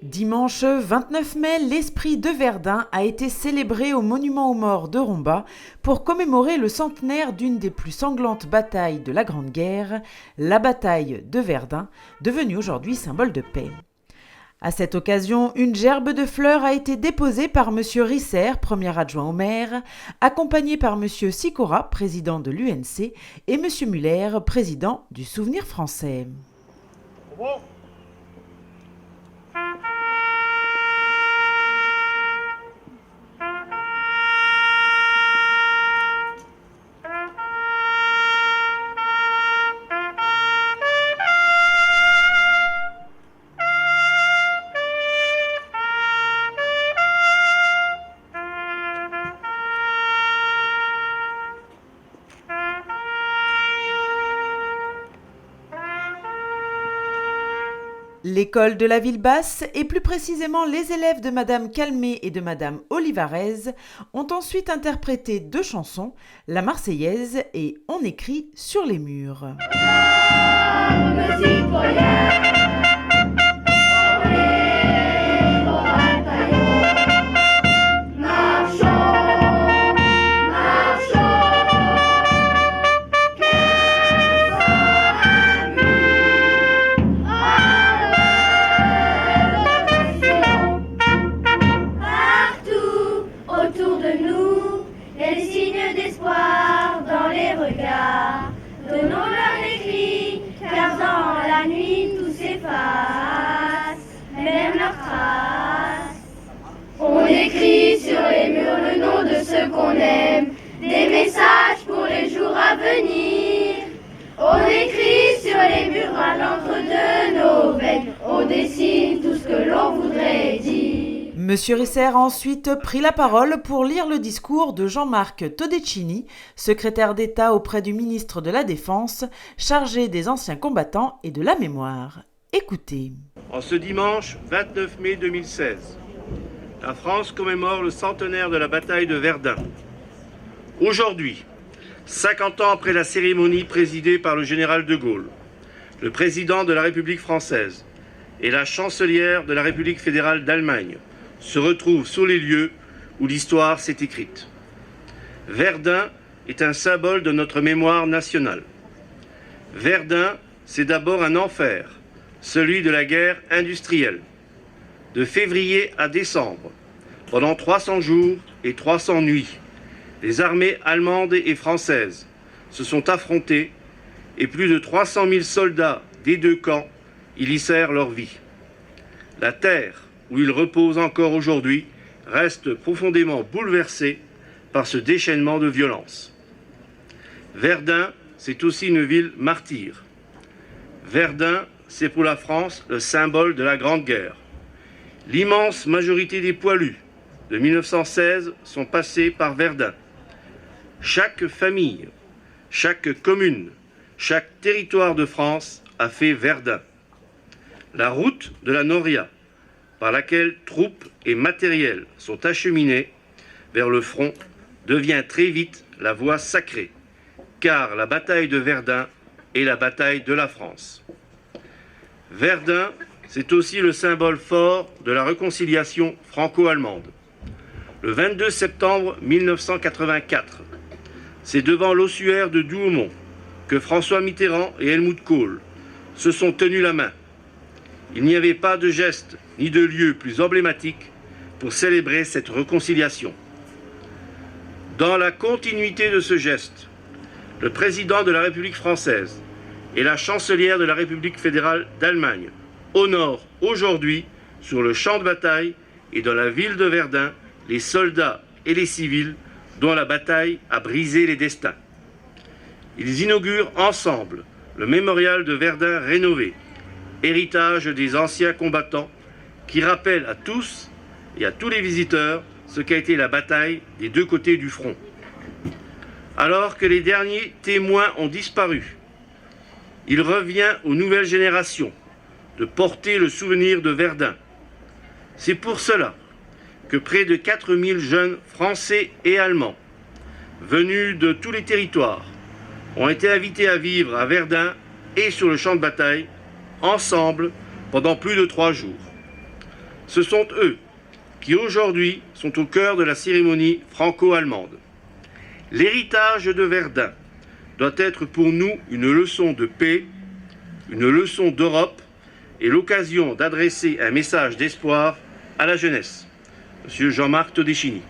Dimanche 29 mai, l'esprit de Verdun a été célébré au monument aux morts de Romba pour commémorer le centenaire d'une des plus sanglantes batailles de la Grande Guerre, la bataille de Verdun, devenue aujourd'hui symbole de paix. À cette occasion, une gerbe de fleurs a été déposée par M. Risser, premier adjoint au maire, accompagné par M. Sicora, président de l'UNC, et M. Muller, président du Souvenir français. Bon. L'école de la ville basse, et plus précisément les élèves de Madame Calmé et de Madame Olivarez, ont ensuite interprété 2 chansons, la Marseillaise et On écrit sur les murs. Donnons-leur les cris, car dans la nuit tout s'efface, même leurs traces. On écrit sur les murs le nom de ceux qu'on aime, des messages pour les jours à venir. On écrit sur les murs à l'encre de nos veines, on dessine tout ce que l'on voudrait dire. Monsieur Risser a ensuite pris la parole pour lire le discours de Jean-Marc Todeschini, secrétaire d'État auprès du ministre de la Défense, chargé des anciens combattants et de la mémoire. Écoutez. En ce dimanche 29 mai 2016, la France commémore le centenaire de la bataille de Verdun. Aujourd'hui, 50 ans après la cérémonie présidée par le général de Gaulle, le président de la République française et la chancelière de la République fédérale d'Allemagne se retrouvent sur les lieux où l'histoire s'est écrite. Verdun est un symbole de notre mémoire nationale. Verdun, c'est d'abord un enfer, celui de la guerre industrielle. De février à décembre, pendant 300 jours et 300 nuits, les armées allemandes et françaises se sont affrontées et plus de 300 000 soldats des 2 camps y lissèrent leur vie. La terre où ils reposent encore aujourd'hui reste profondément bouleversée par ce déchaînement de violence. Verdun, c'est aussi une ville martyre. Verdun, c'est pour la France le symbole de la Grande Guerre. L'immense majorité des poilus de 1916 sont passés par Verdun. Chaque famille, chaque commune, chaque territoire de France a fait Verdun. La route de la Noria, par laquelle troupes et matériel sont acheminés vers le front, devient très vite la voie sacrée, car la bataille de Verdun est la bataille de la France. Verdun, c'est aussi le symbole fort de la réconciliation franco-allemande. Le 22 septembre 1984, c'est devant l'ossuaire de Douaumont que François Mitterrand et Helmut Kohl se sont tenus la main. Il n'y avait pas de geste ni de lieu plus emblématique pour célébrer cette réconciliation. Dans la continuité de ce geste, le président de la République française et la chancelière de la République fédérale d'Allemagne honorent aujourd'hui, sur le champ de bataille et dans la ville de Verdun, les soldats et les civils dont la bataille a brisé les destins. Ils inaugurent ensemble le mémorial de Verdun rénové, héritage des anciens combattants, qui rappelle à tous et à tous les visiteurs ce qu'a été la bataille des 2 côtés du front. Alors que les derniers témoins ont disparu, il revient aux nouvelles générations de porter le souvenir de Verdun. C'est pour cela que près de 4000 jeunes Français et Allemands, venus de tous les territoires, ont été invités à vivre à Verdun et sur le champ de bataille, ensemble, pendant plus de 3 jours. Ce sont eux qui aujourd'hui sont au cœur de la cérémonie franco-allemande. L'héritage de Verdun doit être pour nous une leçon de paix, une leçon d'Europe et l'occasion d'adresser un message d'espoir à la jeunesse. Monsieur Jean-Marc Todeschini.